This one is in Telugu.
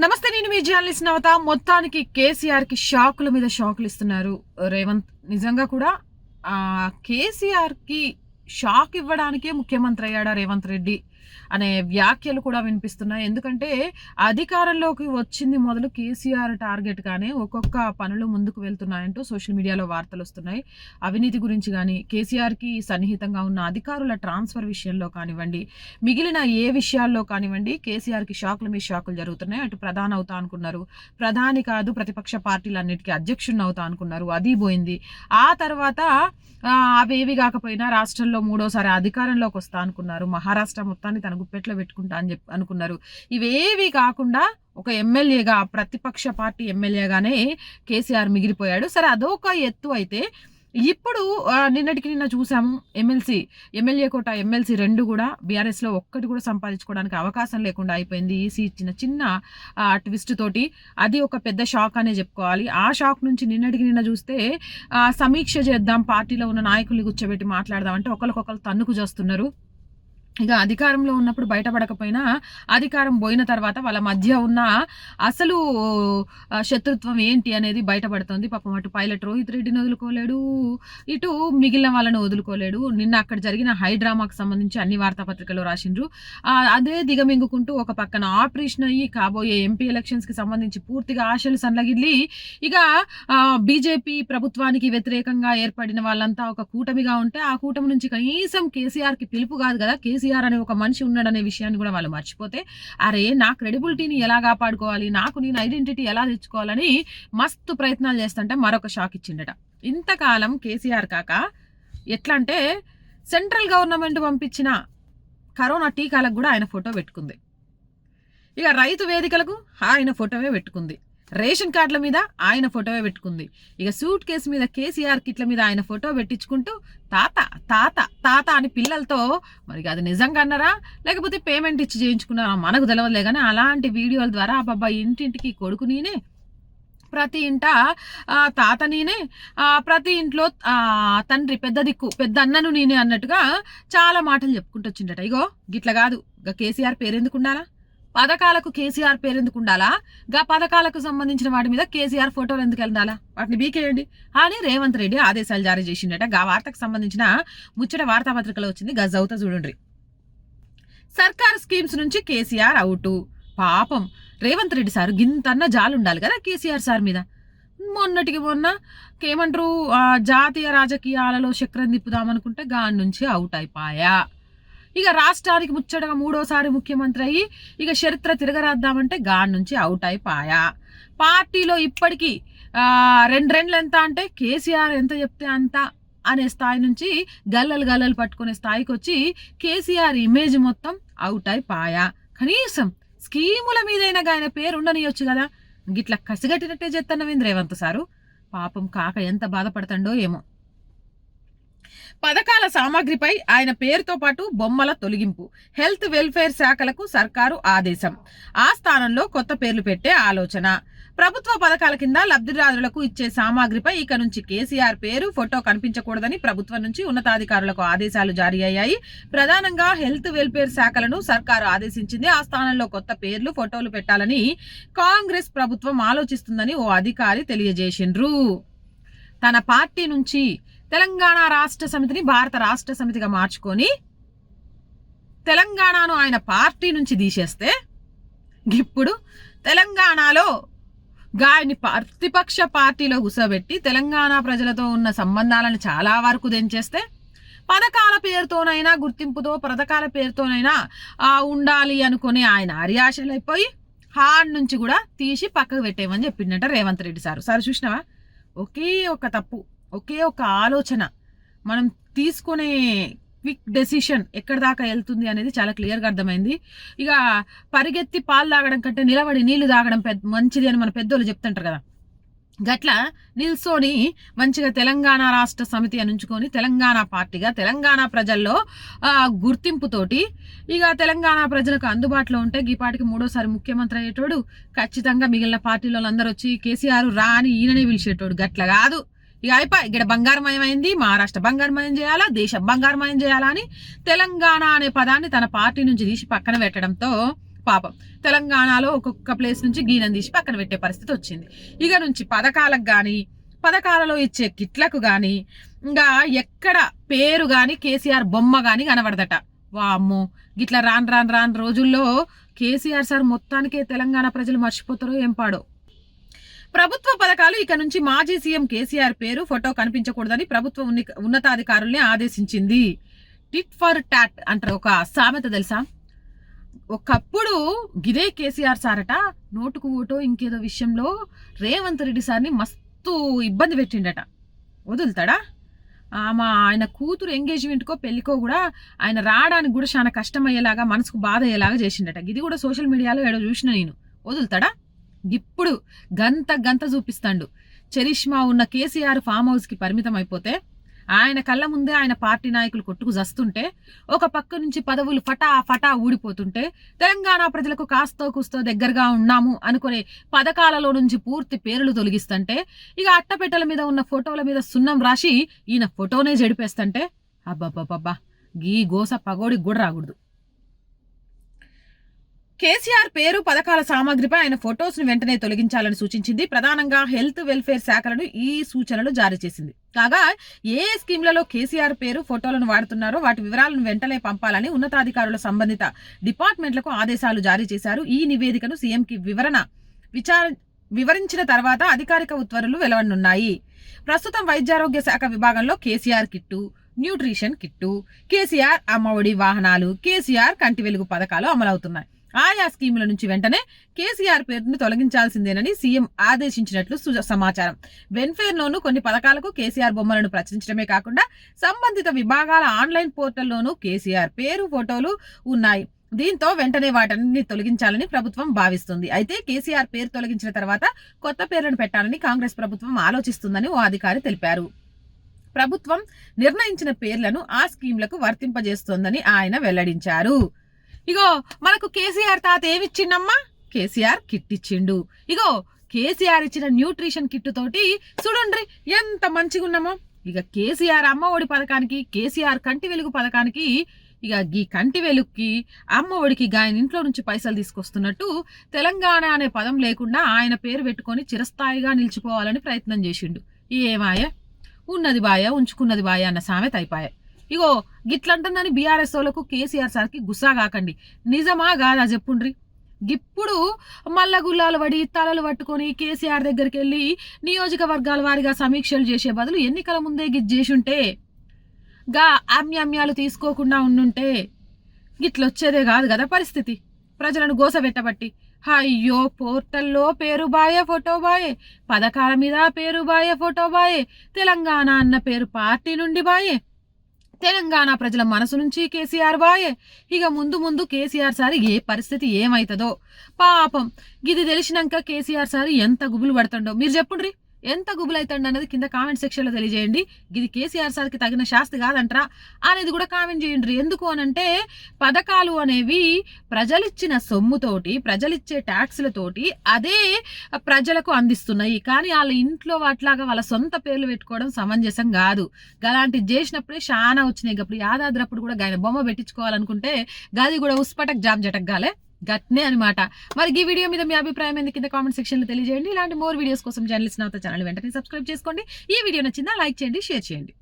నమస్తే, నేను మీ జర్నలిస్ట్ నవత. మొత్తానికి కేసీఆర్ కి షాకుల మీద షాకులు ఇస్తున్నారు రేవంత్. నిజంగా కూడా కేసీఆర్ కి షాక్ ఇవ్వడానికే ముఖ్యమంత్రి అయ్యాడా రేవంత్ రెడ్డి అనే వ్యాఖ్యలు కూడా వినిపిస్తున్నాయి. ఎందుకంటే అధికారంలోకి వచ్చింది మొదలు కేసీఆర్ టార్గెట్ గానే ఒక్కొక్క పనులు ముందుకు వెళ్తున్నాయంటూ సోషల్ మీడియాలో వార్తలు వస్తున్నాయి. అవినీతి గురించి కానీ, కేసీఆర్కి సన్నిహితంగా ఉన్న అధికారుల ట్రాన్స్ఫర్ విషయంలో కానివ్వండి, మిగిలిన ఏ విషయాల్లో కానివ్వండి, కేసీఆర్కి షాకుల మీద షాకులు జరుగుతున్నాయి. అటు ప్రధాని అవుతా అనుకున్నారు, ప్రధాని కాదు ప్రతిపక్ష పార్టీలన్నిటికీ అధ్యక్షుడిని అవుతా అనుకున్నారు, అది పోయింది. ఆ తర్వాత అవేవి కాకపోయినా రాష్ట్రంలో మూడోసారి అధికారంలోకి వస్తా అనుకున్నారు, మహారాష్ట్ర మొత్తాన్ని తన గుప్పెట్లో పెట్టుకుంటా అని అనుకున్నారు. ఇవేవి కాకుండా ఒక ఎమ్మెల్యేగా, ప్రతిపక్ష పార్టీ ఎమ్మెల్యేగానే కేసీఆర్ మిగిలిపోయాడు. సరే, అదొక ఎత్తు అయితే ఇప్పుడు నిన్నటికి నిన్న చూసాము, ఎమ్మెల్యే కోట ఎమ్మెల్సీ 2 కూడా బీఆర్ఎస్లో ఒక్కటి కూడా సంపాదించుకోవడానికి అవకాశం లేకుండా అయిపోయింది. ఈసీ ఇచ్చిన చిన్న ట్విస్ట్ తోటి అది ఒక పెద్ద షాక్ అనే చెప్పుకోవాలి. ఆ షాక్ నుంచి నిన్నటికి నిన్న చూస్తే సమీక్ష చేద్దాం, పార్టీలో ఉన్న నాయకుల్ని కూర్చోబెట్టి మాట్లాడదాం అంటే ఒకరికొకరు తన్నుకు చేస్తున్నారు. ఇక అధికారంలో ఉన్నప్పుడు బయటపడకపోయినా అధికారం పోయిన తర్వాత వాళ్ళ మధ్య ఉన్న అసలు శత్రుత్వం ఏంటి అనేది బయటపడుతుంది. పాపం అటు పైలట్ రోహిత్ రెడ్డిని వదులుకోలేడు, ఇటు మిగిలిన వాళ్ళని వదులుకోలేడు. నిన్న అక్కడ జరిగిన హై డ్రామాకు సంబంధించి అన్ని వార్తాపత్రికల్లో రాసిండ్రు. అదే దిగమింగుకుంటూ ఒక పక్కన ఆపరేషన్ అయ్యి కాబోయే ఎంపీ ఎలక్షన్స్కి సంబంధించి పూర్తిగా ఆశలు సన్నగిల్లి ఇక బీజేపీ ప్రభుత్వానికి వ్యతిరేకంగా ఏర్పడిన వాళ్ళంతా ఒక కూటమిగా ఉంటే ఆ కూటమి నుంచి కనీసం కేసీఆర్కి పిలుపు కాదు కదా, కేసీఆర్ అనే ఒక మనిషి ఉన్నాడనే విషయాన్ని కూడా వాళ్ళు మర్చిపోతే, అరే నా క్రెడిబిలిటీని ఎలా కాపాడుకోవాలి, నాకు నేను ఐడెంటిటీ ఎలా తెచ్చుకోవాలని మస్తు ప్రయత్నాలు చేస్తుంటే మరొక షాక్ ఇచ్చిండట. ఇంతకాలం కేసీఆర్ కాక ఎట్లా అంటే సెంట్రల్ గవర్నమెంట్ పంపించిన కరోనా టీకాలకు కూడా ఆయన ఫోటో పెట్టుకుంది, ఇక రైతు వేదికలకు ఆయన ఫోటోవే పెట్టుకుంది, రేషన్ కార్డుల మీద ఆయన ఫోటోవే పెట్టుకుంది, ఇక సూట్ కేసు మీద కేసీఆర్ కిట్ల మీద ఆయన ఫోటో పెట్టించుకుంటూ తాత తాత తాత అని పిల్లలతో, మరి అది నిజంగా అన్నారా లేకపోతే పేమెంట్ ఇచ్చి చేయించుకున్నారా మనకు తెలియదులే కానీ అలాంటి వీడియోల ద్వారా అబ్బాబ్బా ఇంటింటికి కొడుకు నేనే, ప్రతి ఇంట తాత నేనే, ప్రతి ఇంట్లో తండ్రి పెద్ద దిక్కు పెద్ద అన్నను నేనే అన్నట్టుగా చాలా మాటలు చెప్పుకుంటూ వచ్చిండట. ఇగో గిట్ల కాదు, ఇక కేసీఆర్ పేరెందుకు ఉండాలా, పథకాలకు కేసీఆర్ పేరు ఎందుకు ఉండాలా, గా పథకాలకు సంబంధించిన వాటి మీద కేసీఆర్ ఫోటోలు ఎందుకు వెళ్ళాలా, వాటిని బీకేయండి అని రేవంత్ రెడ్డి ఆదేశాలు జారీ చేసిండట. గా వార్తకు సంబంధించిన ముచ్చట వార్తాపత్రికలో వచ్చింది, గజౌత చూడండి. సర్కార్ స్కీమ్స్ నుంచి కేసీఆర్ అవుటు. పాపం రేవంత్ రెడ్డి సార్ గింతన్న జాలు ఉండాలి కదా కేసీఆర్ సార్ మీద. మొన్నటికి మొన్న ఏమంటారు, జాతీయ రాజకీయాలలో చక్రం తిప్పుదామనుకుంటే గాని నుంచి అవుట్ అయిపోయా. ఇక రాష్ట్రానికి ముచ్చటగా 3వ సారి ముఖ్యమంత్రి అయ్యి ఇక చరిత్ర తిరగరాద్దామంటే గాడి నుంచి అవుట్ అయిపోయా. పార్టీలో ఇప్పటికీ 2 రెండ్లు ఎంత అంటే కేసీఆర్ ఎంత చెప్తే అంత అనే స్థాయి నుంచి గల్లలు పట్టుకునే స్థాయికి వచ్చి కేసీఆర్ ఇమేజ్ మొత్తం అవుట్ అయిపోయా. కనీసం స్కీముల మీదైనా ఆయన పేరు ఉండనియొచ్చు కదా, గిట్లా కసిగట్టినట్టే చెత్తన్నవేంద్ర రేవంత్ సారు. పాపం కాక ఎంత బాధపడతాడో ఏమో. పథకాల సామాగ్రిపై ఆయన పేరుతో పాటు బొమ్మల తొలగింపు, హెల్త్ వెల్ఫేర్ శాఖలకు సర్కారు ఆదేశం, ఆ స్థానంలో కొత్త పేర్లు పెట్టే ఆలోచన, ప్రభుత్వ పథకాల కింద లబ్ధిదారులకు ఇచ్చే సామాగ్రిపై ఇక నుంచి కేసీఆర్ పేరు ఫోటో కనిపించకూడదని ప్రభుత్వం నుంచి ఉన్నతాధికారులకు ఆదేశాలు జారీ అయ్యాయి. ప్రధానంగా హెల్త్ వెల్ఫేర్ శాఖలను సర్కారు ఆదేశించింది, ఆ స్థానంలో కొత్త పేర్లు ఫోటోలు పెట్టాలని కాంగ్రెస్ ప్రభుత్వం ఆలోచిస్తుందని ఓ అధికారి తెలియజేసిండ్రు. తన పార్టీ నుంచి తెలంగాణ రాష్ట్ర సమితిని భారత రాష్ట్ర సమితిగా మార్చుకొని తెలంగాణను ఆయన పార్టీ నుంచి తీసేస్తే ఇప్పుడు తెలంగాణలో గాయని ప్రతిపక్ష పార్టీలో కూర్చోబెట్టి తెలంగాణ ప్రజలతో ఉన్న సంబంధాలను చాలా వరకు తెంచేస్తే పథకాల పేరుతోనైనా గుర్తింపుతో పథకాల పేరుతోనైనా ఉండాలి అనుకునే ఆయన అరియాశలైపోయి హాడ్ నుంచి కూడా తీసి పక్కకు పెట్టేయమని చెప్పిండట రేవంత్ రెడ్డి సారు. సార్ చూసినావా, ఒకే ఒక తప్పు, ఒకే ఒక ఆలోచన, మనం తీసుకునే క్విక్ డెసిషన్ ఎక్కడి దాకా వెళ్తుంది అనేది చాలా క్లియర్గా అర్థమైంది. ఇక పరిగెత్తి పాలు తాగడం కంటే నిలబడి నీళ్లు తాగడం మంచిది అని మన పెద్దోళ్ళు చెప్తుంటారు కదా, గట్లా నిల్సోని మంచిగా తెలంగాణ రాష్ట్ర సమితి అని ఉంచుకొని తెలంగాణ పార్టీగా తెలంగాణ ప్రజల్లో గుర్తింపుతోటి ఇక తెలంగాణ ప్రజలకు అందుబాటులో ఉంటే ఈ పార్టీకి 3వ సారి ముఖ్యమంత్రి అయ్యేటోడు. ఖచ్చితంగా మిగిలిన పార్టీలో అందరూ వచ్చి కేసీఆర్ రా అని ఈయననే పిలిచేటోడు. గట్ల కాదు, ఇక అయిపోయి ఇక్కడ బంగారమయమైంది, మహారాష్ట్ర బంగారమయం చేయాలా, దేశం బంగారమయం చేయాలా అని తెలంగాణ అనే పదాన్ని తన పార్టీ నుంచి తీసి పక్కన పెట్టడంతో పాపం తెలంగాణలో ఒక్కొక్క ప్లేస్ నుంచి గీనం తీసి పక్కన పెట్టే పరిస్థితి వచ్చింది. ఇక నుంచి పథకాలకు కానీ పథకాలలో ఇచ్చే కిట్లకు కానీ ఇంకా ఎక్కడ పేరు కానీ కేసీఆర్ బొమ్మ కానీ కనబడదట. వామ్మో, గిట్లా రాను రోజుల్లో కేసీఆర్ సార్ మొత్తానికే తెలంగాణ ప్రజలు మర్చిపోతారో ఏం పాడో. ప్రభుత్వ పథకాలు ఇక నుంచి మాజీ సీఎం కేసీఆర్ పేరు ఫోటో కనిపించకూడదని ప్రభుత్వ ఉన్నతాధికారుల్ని ఆదేశించింది. టిట్ ఫర్ టాట్ అంటారు ఒక సామెత తెలుసా. ఒకప్పుడు గిదే కేసీఆర్ సారట నోటుకు ఓటో ఇంకేదో విషయంలో రేవంత్ రెడ్డి సార్ని మస్తు ఇబ్బంది పెట్టిండట. వదులుతాడా? ఆయన కూతురు ఎంగేజ్మెంట్కో పెళ్లికో కూడా ఆయన రావడానికి కూడా చాలా కష్టమయ్యేలాగా మనసుకు బాధ అయ్యేలాగా చేసిండట. ఇది కూడా సోషల్ మీడియాలో ఏడో చూసిన నేను. వదులుతాడా? ఇప్పుడు గంత చూపిస్తాడు. చరిష్మా ఉన్న కేసీఆర్ ఫామ్ హౌస్కి పరిమితం అయిపోతే ఆయన కళ్ళ ముందే ఆయన పార్టీ నాయకులు కొట్టుకు జస్తుంటే ఒక పక్క నుంచి పదవులు ఫటా ఊడిపోతుంటే తెలంగాణ ప్రజలకు కాస్తో కూస్తో దగ్గరగా ఉన్నాము అనుకునే పథకాలలో నుంచి పూర్తి పేర్లు తొలగిస్తుంటే ఇక అట్టపెట్టెల మీద ఉన్న ఫోటోల మీద సున్నం రాసి ఈయన ఫోటోనే జడిపేస్తుంటే అబ్బబ్బబ్బబ్బా, గీ గోస పగోడికి కూడా రాకూడదు. కేసీఆర్ పేరు పథకాల సామాగ్రిపై ఆయన ఫొటోస్ ను వెంటనే తొలగించాలని సూచించింది. ప్రధానంగా హెల్త్ వెల్ఫేర్ శాఖలను ఈ సూచనలు జారీ చేసింది. కాగా ఏ స్కీమ్లలో కేసీఆర్ పేరు ఫోటోలను వాడుతున్నారో వాటి వివరాలను వెంటనే పంపాలని ఉన్నతాధికారుల సంబంధిత డిపార్ట్మెంట్లకు ఆదేశాలు జారీ చేశారు. ఈ నివేదికను సీఎంకి వివరించిన తర్వాత అధికారిక ఉత్తర్వులు వెలువడనున్నాయి. ప్రస్తుతం వైద్యారోగ్య శాఖ విభాగంలో KCR kit, nutrition kit, KCR అమ్మఒడి వాహనాలు, కేసీఆర్ కంటి వెలుగు పథకాలు అమలవుతున్నాయి. ఆయా స్కీముల నుంచి వెంటనే కేసీఆర్ పేరును తొలగించాల్సిందేనని సీఎం ఆదేశించినట్లు సమాచారం. వెల్ఫేర్లోనూ కొన్ని పథకాలకు కేసీఆర్ బొమ్మలను ప్రచురించడమే కాకుండా సంబంధిత విభాగాల ఆన్లైన్ పోర్టల్లోనూ కేసీఆర్ పేరు, ఫోటోలు ఉన్నాయి. దీంతో వెంటనే వాటిని తొలగించాలని ప్రభుత్వం భావిస్తుంది. అయితే కేసీఆర్ పేరు తొలగించిన తర్వాత కొత్త పేర్లను పెట్టాలని కాంగ్రెస్ ప్రభుత్వం ఆలోచిస్తుందని ఓ అధికారి తెలిపారు. ప్రభుత్వం నిర్ణయించిన పేర్లను ఆ స్కీమ్లకు వర్తింపజేస్తోందని ఆయన వెల్లడించారు. ఇగో మనకు కేసీఆర్ తాత ఏమిచ్చిండమ్మా? కేసీఆర్ కిట్ ఇచ్చిండు. ఇగో కేసీఆర్ ఇచ్చిన న్యూట్రిషన్ కిట్ తోటి చూడండి ఎంత మంచిగా ఉన్నామో. ఇక కేసీఆర్ అమ్మ ఒడి పథకానికి, కేసీఆర్ కంటి వెలుగు పథకానికి, ఇక ఈ కంటి వెలుగుకి అమ్మ ఒడికి ఆయన ఇంట్లో నుంచి పైసలు తీసుకొస్తున్నట్టు తెలంగాణ అనే పదం లేకుండా ఆయన పేరు పెట్టుకొని చిరస్థాయిగా నిలిచిపోవాలని ప్రయత్నం చేసిండు. ఏమాయ ఉన్నది బాయ ఉంచుకున్నది బాయ అన్న సామెత అయిపోయా. ఇగో గిట్లంటుందని బీఆర్ఎస్ వాళ్ళకు కేసీఆర్ సార్కి గుస్సా కాకండి. నిజమా కాదా చెప్పుండ్రి. ఇప్పుడు మల్ల గుల్లాలు పడి తలలు పట్టుకొని కేసీఆర్ దగ్గరికి వెళ్ళి నియోజకవర్గాల వారిగా సమీక్షలు చేసే బదులు ఎన్నికల ముందే గిజ్జేసుంటే, గా ఆమ్యామ్యాలు తీసుకోకుండా ఉండుంటే గిట్లొచ్చేదే కాదు కదా పరిస్థితి. ప్రజలను గోసబెట్టబట్టి అయ్యో పోర్టల్లో పేరు బాయే ఫోటో బాయే, పథకాల మీద పేరు బాయే ఫోటో బాయే, తెలంగాణ అన్న పేరు పార్టీ నుండి బాయే, తెలంగాణ ప్రజల మనసు నుంచి కేసీఆర్ బాయే. ఇక ముందు కేసీఆర్ సార్ ఏ పరిస్థితి ఏమైతుందో పాపం. ఇది తెలిసినాక కేసీఆర్ సార్ ఎంత గుబులు పడుతుండో మీరు చెప్పుండ్రి. ఎంత గుబులు అవుతాడు అనేది కింద కామెంట్ సెక్షన్లో తెలియజేయండి. ఇది కేసీఆర్ సార్కి తగిన శాస్తి కాదంటారా అనేది కూడా కామెంట్ చేయండి. ఎందుకు అనంటే పథకాలు అనేవి ప్రజలిచ్చిన సొమ్ముతోటి, ప్రజలిచ్చే ట్యాక్స్లతోటి అదే ప్రజలకు అందిస్తున్నాయి. కానీ వాళ్ళ ఇంట్లో వాటిలాగా వాళ్ళ సొంత పేర్లు పెట్టుకోవడం సమంజసం కాదు. అలాంటివి చేసినప్పుడే చాలా వచ్చినాయి. ఇప్పుడు యాదాద్రప్పుడు కూడా ఆయన బొమ్మ పెట్టించుకోవాలనుకుంటే గది కూడా ఉస్పటక్ జామ్ జటక్గాలే గట్నే అనమాట. మరి ఈ వీడియో మీద మీ అభిప్రాయం ఎందుకు కింద కామెంట్ సెక్షన్లో తెలియజేయండి. ఇలాంటి మోర్ వీడియోస్ కోసం ఛానల్ వెంటనే సబ్స్క్రైబ్ చేసుకోండి. ఈ వీడియో నచ్చిందా లైక్ చేయండి, షేర్ చేయండి.